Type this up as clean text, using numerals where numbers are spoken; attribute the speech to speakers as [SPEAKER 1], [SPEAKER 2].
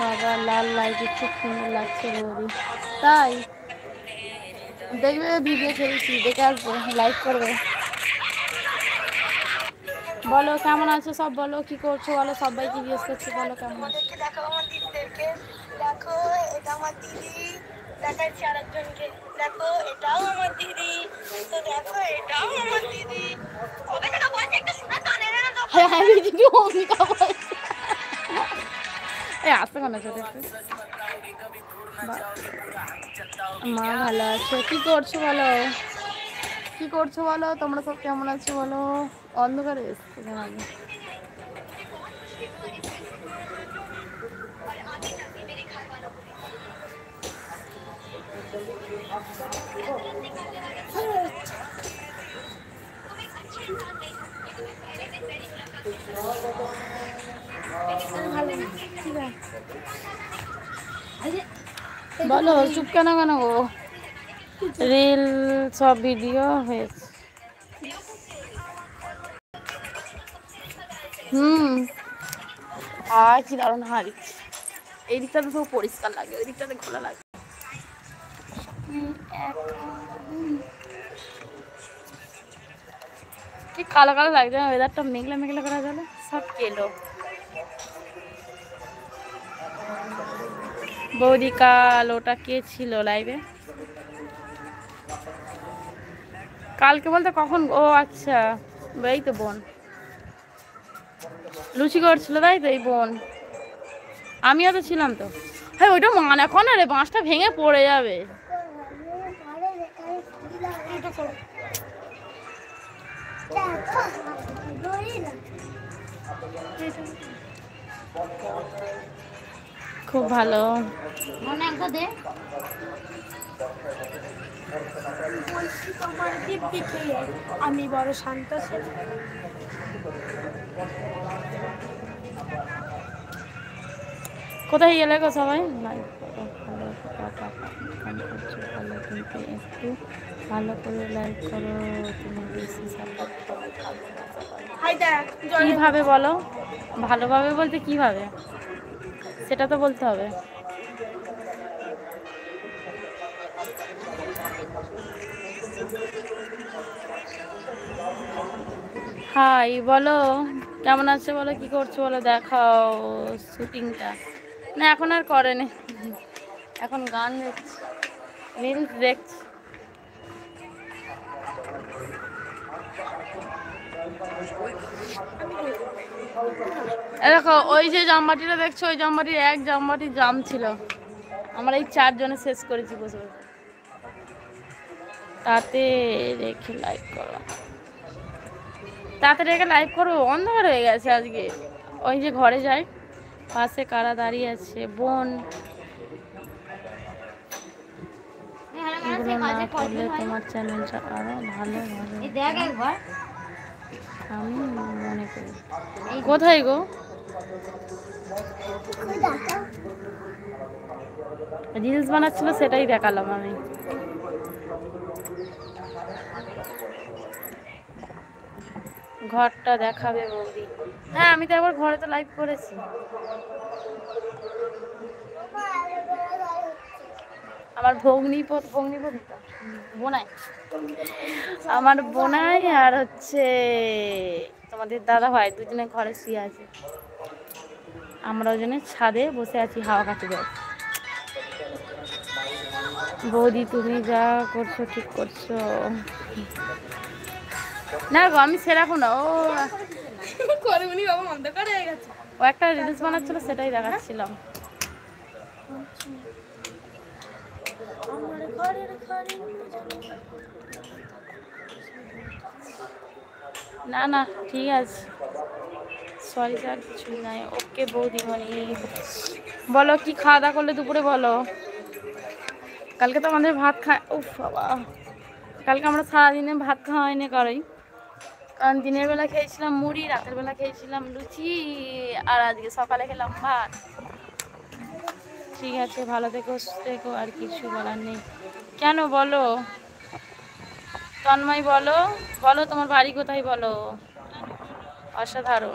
[SPEAKER 1] বাবা লাল লাইটে খুব সুন্দর লাগছে বৌদি। তাই দেখবে ভিডিও ছেড়েছি, দেখে আসবে, লাইক করবে। বলো কেমন আছো সব, বলো কি করছো বলো, সবাইকে জিজ্ঞেস করছি বলো কেমন আছো।
[SPEAKER 2] দেখো আমার দিদিদেরকে, দেখো এটা আমার দিদি, দেখাচ্ছি আরেকজনকে, দেখো এটাও আমার দিদি, তো দেখো এটাও আমার দিদি।
[SPEAKER 1] হ্যাঁ হ্যাঁ দিদি অমিতা বলছে। এই আসতে কেন ছোট একটু। মা ভালো আছে, কি করছো বলো, কি করছো বলো, তোমরা সব কেমন আছো বলো। অন্ধকারে এসছে কেন আগে। বলো চুপ কেন কেন গো, রিল সব ভিডিও হয়েছে। আর কি দারুণ হাড়ি, এই দিকটাতে সব পরিষ্কার লাগে, ওই দিকটাতে খোলা লাগে। কি কালো কালো লাগছে, ওয়েদারটা মেঘলা মেঘলা করা গেল, সব কেলো। বৌদি কাল ওটা কে ছিল লাইভে কালকে বলতে কখন? ও আচ্ছা, এই তো বোন লুচি করছিল তাই তো, এই বোন। আমিও তো ছিলাম তো। হ্যাঁ ওইটা মানে এখন রে বাঁশটা ভেঙে পড়ে যাবে। খুব ভালো।
[SPEAKER 2] আমি বড় শান্ত ছেলে।
[SPEAKER 1] কোথায় গেলে গো সবাই? লাইক করো, ভালো ভালো, কিন্তু একটু ভালো করে লাইক করো, তুমি বেশি সাপোর্ট করো। কিভাবে বলো, ভালোভাবে বলতে কিভাবে সেটা তো বলতে হবে। হাই বলো কেমন আছে বলো, কি করছো বলো, দেখাও শুটিংটা। না এখন আর করেনি, এখন গান দেখছি, রিলস দেখছি। দেখো ওই যে জামবাটিটা দেখছো, ওই জামবাটির এক জামবাটির জাম ছিল, আমরা এই 4 জনে শেষ করেছি বসে বসে। তাতে রেখে লাইক করো, তাতে রেখে লাইক করো, অন্ধকার হয়ে গেছে আজকে। ওই যে ঘরে যাই, পাশে কারা দাঁড়িয়ে আছে, বোন। এগুলো না করলে তোমার চ্যানেলটা আরো ভালো ভালো আমি মনে করি। কোথায় গো? রিলস বানাচ্ছিল সেটাই দেখালাম আমি। ঘরটা দেখাবে বৌদি? হ্যাঁ আমি তো একবার ঘরে তো লাইভ করেছি। আমার বোনাই, আমার বোনাই আর হচ্ছে তোমাদের দাদা ভাই, দুজনে ঘরে শুয়ে আছে, আমরা ওজনে ছাদে বসে আছি, হাওয়া খাতে যাই। বৌদি তুমি যা করছো ঠিক করছো না গো, আমি সেরকম না। ও ও একটা রিলস বানাচ্ছিল সেটাই দেখাচ্ছিলাম। না না ঠিক আছে, সরি স্যার কিছুই নাই। ওকে বৌদিমণি বলো কি খাওয়া দাওয়া করলে দুপুরে বলো। কালকে তো আমাদের ভাত উফ বাবা, কালকে আমরা সারাদিনে ভাত খাওয়া হয়নি কারোই, কারণ দিনের বেলা খেয়েছিলাম মুড়ি, রাতের বেলা খেয়েছিলাম লুচি, আর আজকে সকালে খেলাম ভাত। ঠিক আছে ভালো থেকো থেকো, আর কিছু বলার নেই। কেন বলো তন্ময়, বলো বলো তোমার বাড়ি কোথায় বলো। অসাধারণ।